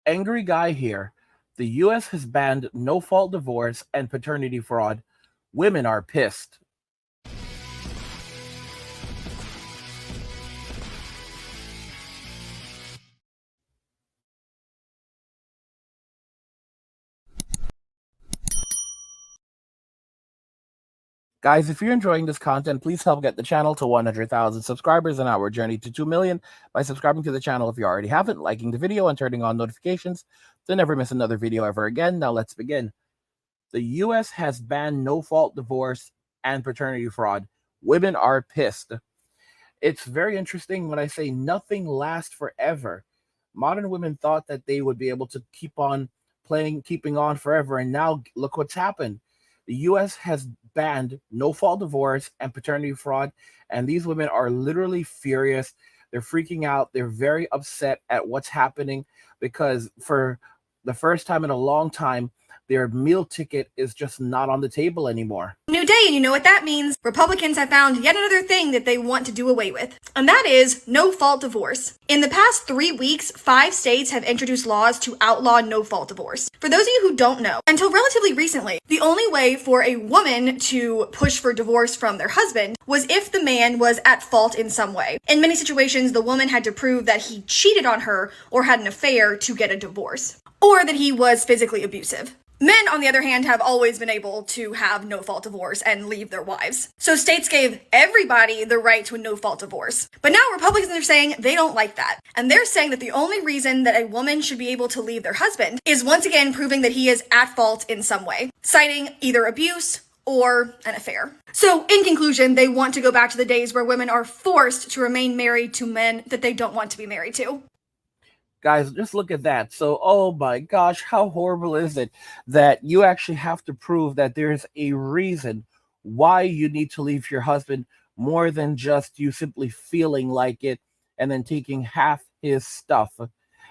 Angry guy here. The US has banned no fault divorce and paternity fraud. Women are pissed. Guys, if you're enjoying this content, please help get the channel to 100,000 subscribers and our journey to 2 million by subscribing to the channel if you already haven't, liking the video, and turning on notifications to never miss another video ever again. Now let's begin. The US has banned no fault divorce and paternity fraud. Women are pissed. It's very interesting when I say nothing lasts forever. Modern women thought that they would be able to keep on keeping on forever, and now look what's happened. The US has banned no fault divorce and paternity fraud, and these women are literally furious. They're freaking out. They're very upset at what's happening because for the first time in a long time, their meal ticket is just not on the table anymore. New day, and you know what that means. Republicans have found yet another thing that they want to do away with, and that is no-fault divorce. In the past 3 weeks, 5 states have introduced laws to outlaw no-fault divorce. For those of you who don't know, until relatively recently, the only way for a woman to push for divorce from their husband was if the man was at fault in some way. In many situations, the woman had to prove that he cheated on her or had an affair to get a divorce, or that he was physically abusive. Men, on the other hand, have always been able to have no-fault divorce and leave their wives. So states gave everybody the right to a no-fault divorce. But now Republicans are saying they don't like that. And they're saying that the only reason that a woman should be able to leave their husband is once again proving that he is at fault in some way, citing either abuse or an affair. So, in conclusion, they want to go back to the days where women are forced to remain married to men that they don't want to be married to. Guys, just look at that. So, oh my gosh, how horrible is it that you actually have to prove that there's a reason why you need to leave your husband more than just you simply feeling like it and then taking half his stuff.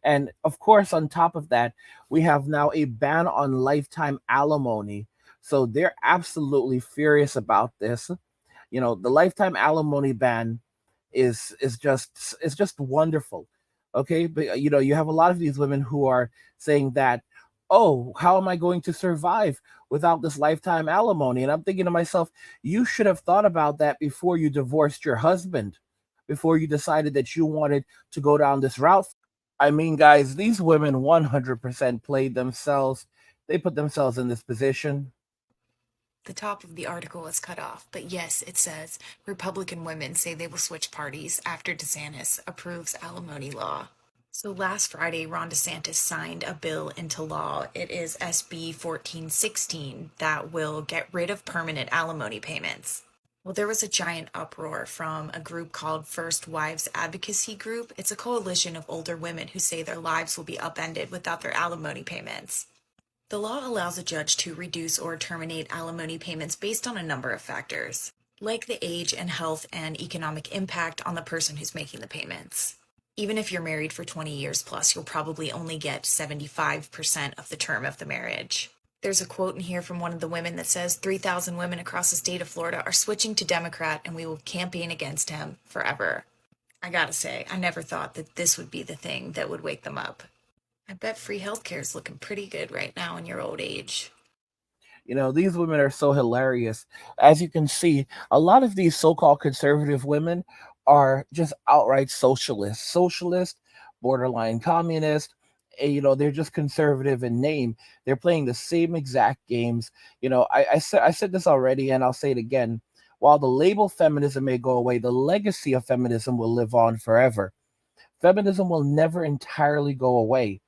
And of course, on top of that, we have now a ban on lifetime alimony. So they're absolutely furious about this. You know, the lifetime alimony ban is just wonderful. Okay, but you have a lot of these women who are saying that, oh, how am I going to survive without this lifetime alimony? And I'm thinking to myself, you should have thought about that before you divorced your husband, before you decided that you wanted to go down this route. I mean, guys, these women 100% played themselves. They put themselves in this position. The top of the article is cut off, but yes, it says Republican women say they will switch parties after DeSantis approves alimony law. So last Friday, Ron DeSantis signed a bill into law. It is SB 1416 that will get rid of permanent alimony payments. Well, there was a giant uproar from a group called First Wives Advocacy Group. It's a coalition of older women who say their lives will be upended without their alimony payments. The law allows a judge to reduce or terminate alimony payments based on a number of factors, like the age and health and economic impact on the person who's making the payments. Even if you're married for 20 years plus, you'll probably only get 75% of the term of the marriage. There's a quote in here from one of the women that says 3,000 women across the state of Florida are switching to Democrat and we will campaign against him forever. I gotta say, I never thought that this would be the thing that would wake them up. I bet free healthcare is looking pretty good right now in your old age. These women are so hilarious. As you can see, a lot of these so-called conservative women are just outright socialist, borderline communist. They're just conservative in name. They're playing the same exact games. I said this already, and I'll say it again. While the label feminism may go away, the legacy of feminism will live on forever. Feminism will never entirely go away,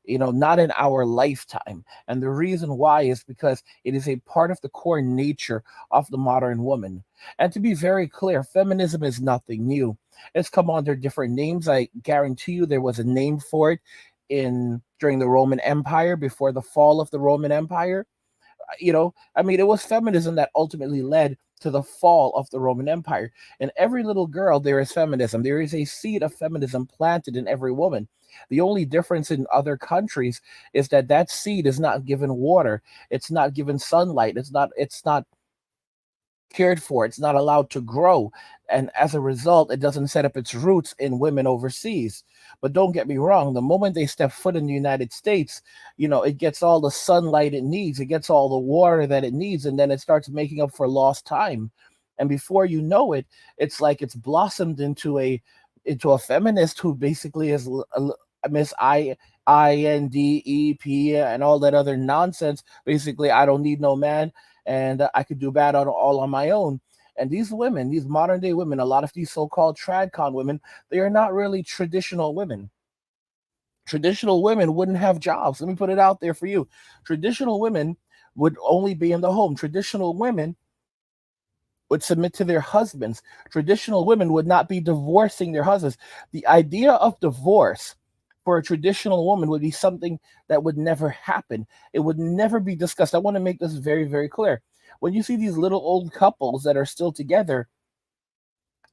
not in our lifetime. And the reason why is because it is a part of the core nature of the modern woman. And to be very clear, feminism is nothing new. It's come under different names. I guarantee you there was a name for it in during the Roman Empire, before the fall of the Roman Empire. It was feminism that ultimately led to the fall of the Roman Empire. In every little girl, there is feminism. There is a seed of feminism planted in every woman. The only difference in other countries is that that seed is not given water. It's not given sunlight. It's not cared for. It's not allowed to grow. And as a result, it doesn't set up its roots in women overseas. But don't get me wrong, the moment they step foot in the United States, it gets all the sunlight it needs, it gets all the water that it needs, and then it starts making up for lost time. And before you know it, it's like it's blossomed into a feminist who basically is Miss INDEP and all that other nonsense. Basically, I don't need no man, and I could do bad all on my own. And these women, these modern day women, a lot of these so-called tradcon women, they are not really traditional women. Traditional women wouldn't have jobs. Let me put it out there for you. Traditional women would only be in the home. Traditional women would submit to their husbands. Traditional women would not be divorcing their husbands. The idea of divorce for a traditional woman would be something that would never happen. It would never be discussed. I want to make this very, very clear. When you see these little old couples that are still together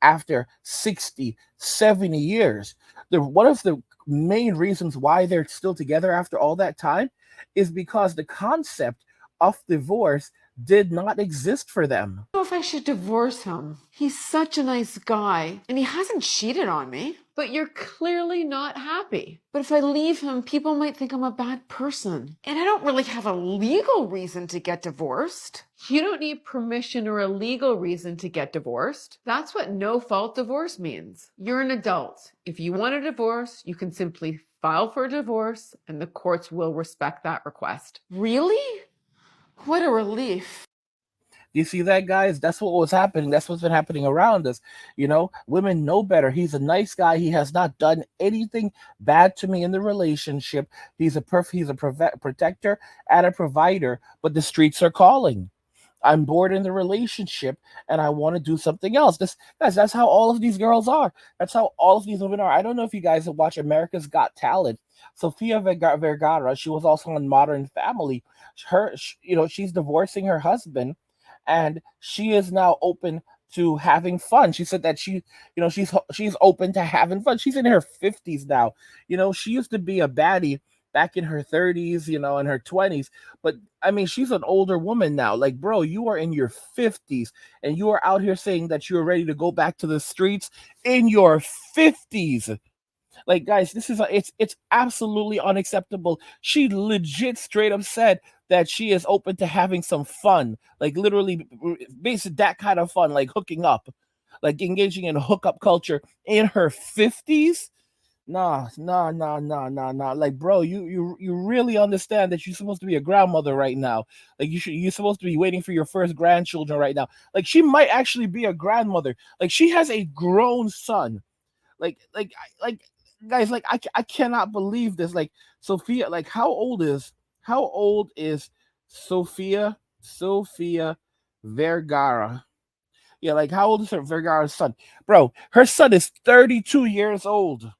after 60, 70 years, one of the main reasons why they're still together after all that time is because the concept of divorce did not exist for them. I don't know if I should divorce him. He's such a nice guy, and he hasn't cheated on me. But you're clearly not happy. But if I leave him, people might think I'm a bad person. And I don't really have a legal reason to get divorced. You don't need permission or a legal reason to get divorced. That's what no-fault divorce means. You're an adult. If you want a divorce, you can simply file for a divorce, and the courts will respect that request. Really? What a relief. Do you see that, guys? That's what was happening. That's what's been happening around us. Women know better. He's a nice guy. He has not done anything bad to me in the relationship. He's a protector and a provider, but the streets are calling. I'm bored in the relationship and I want to do something else. That's how all of these girls are. That's how all of these women are. I don't know if you guys have watched America's Got Talent. Sofia Vergara, she was also on Modern Family. She's divorcing her husband, and she is now open to having fun. She said that she's open to having fun. She's in her 50s now. She used to be a baddie back in her 30s, in her 20s. But I mean, she's an older woman now. Like, bro, you are in your 50s and you are out here saying that you're ready to go back to the streets in your 50s. Like, guys, it's absolutely unacceptable. She legit straight up said that she is open to having some fun, like literally, basic that kind of fun, like hooking up, like engaging in hookup culture in her 50s. Nah, nah, nah, nah, nah, nah. Like, bro, you really understand that you're supposed to be a grandmother right now. Like, you're supposed to be waiting for your first grandchildren right now. Like, she might actually be a grandmother. Like, she has a grown son. Like, guys, like I cannot believe this. Like, Sophia, like how old is Sophia Vergara? Yeah, like how old is her Vergara's son? Bro, her son is 32 years old.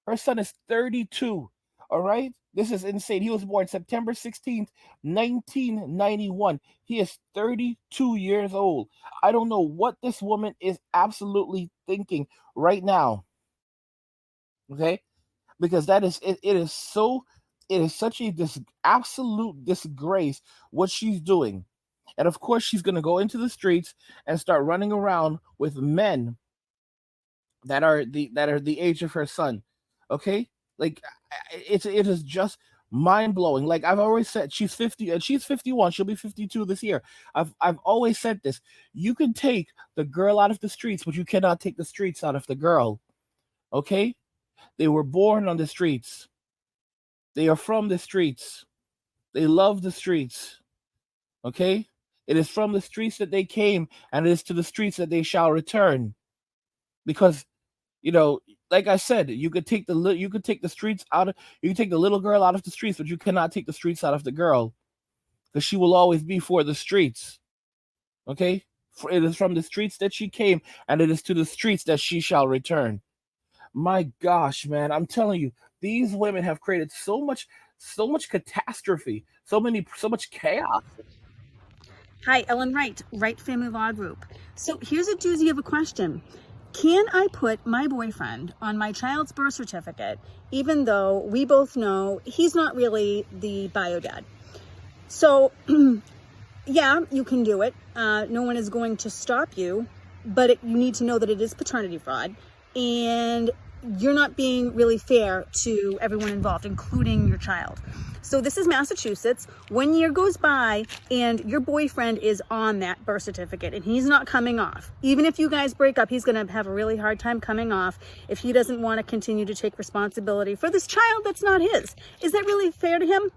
Her son is 32. All right? This is insane. He was born September 16th, 1991. He is 32 years old. I don't know what this woman is absolutely thinking right now. Okay? Because that is it is so it is such a absolute disgrace what she's doing. And of course she's going to go into the streets and start running around with men that are the age of her son. Okay? Like, it is just mind blowing. Like, I've always said, she's 50 and she's 51. She'll be 52 this year. I've always said this. You can take the girl out of the streets, but you cannot take the streets out of the girl. Okay? They were born on the streets. They are from the streets. They love the streets. Okay? It is from the streets that they came, and it is to the streets that they shall return. Because, you know, like I said, you could take the streets out of you can take the little girl out of the streets, but you cannot take the streets out of the girl, because she will always be for the streets. Okay? For it is from the streets that she came, and it is to the streets that she shall return. My gosh, man, I'm telling you, these women have created so much catastrophe, so much chaos. Hi, Ellen Wright, Wright Family Law Group. So here's a doozy of a question. Can I put my boyfriend on my child's birth certificate, even though we both know he's not really the bio dad? So yeah, you can do it. No one is going to stop you, but you need to know that it is paternity fraud, and you're not being really fair to everyone involved, including your child. So this is Massachusetts. 1 year goes by and your boyfriend is on that birth certificate and he's not coming off. Even if you guys break up, he's going to have a really hard time coming off if he doesn't want to continue to take responsibility for this child that's not his. Is that really fair to him?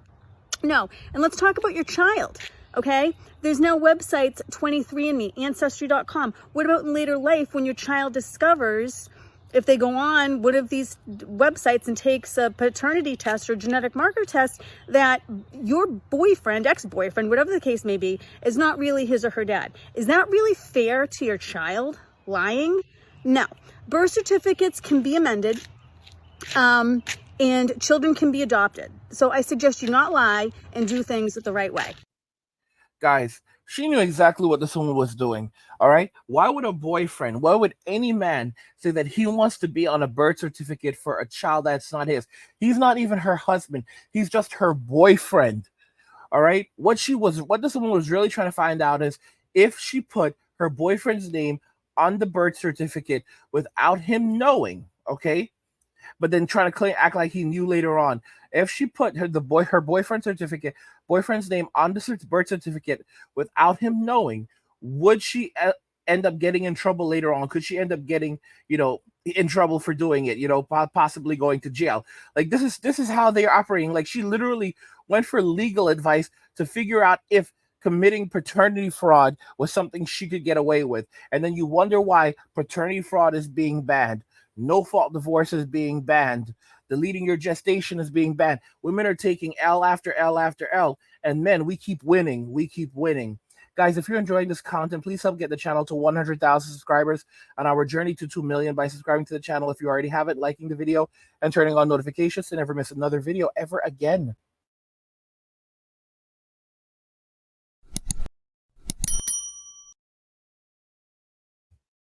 No. And let's talk about your child. Okay, there's now websites, 23andMe, Ancestry.com. What about in later life when your child discovers, if they go on one of these websites and takes a paternity test or genetic marker test, that your boyfriend, ex-boyfriend, whatever the case may be, is not really his or her dad? Is that really fair to your child? Lying? No. Birth certificates can be amended. And children can be adopted. So I suggest you not lie and do things the right way. Guys, she knew exactly what this woman was doing. All right. Why would a boyfriend, why would any man say that he wants to be on a birth certificate for a child that's not his? He's not even her husband. He's just her boyfriend. All right. What this woman was really trying to find out is if she put her boyfriend's name on the birth certificate without him knowing, okay, but then trying to act like he knew later on. If she put her boyfriend's name on the birth certificate without him knowing, would she end up getting in trouble later on? Could she end up getting, in trouble for doing it? Possibly going to jail. Like this is how they're operating. Like she literally went for legal advice to figure out if committing paternity fraud was something she could get away with. And then you wonder why paternity fraud is being banned. No-fault divorce is being banned. Deleting your gestation is being banned. Women are taking L after L after L. And men, we keep winning. We keep winning. Guys, if you're enjoying this content, please help get the channel to 100,000 subscribers on our journey to 2 million by subscribing to the channel if you already have it, liking the video, and turning on notifications to never miss another video ever again.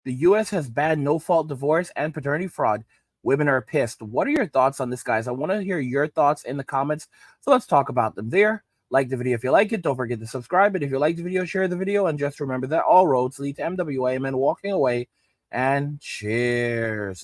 The U.S. has banned no-fault divorce and paternity fraud. Women are pissed. What are your thoughts on this, guys? I want to hear your thoughts in the comments, so let's talk about them there. Like the video if you like it. Don't forget to subscribe. And if you like the video, share the video. And just remember that all roads lead to MWA, men walking away. And cheers.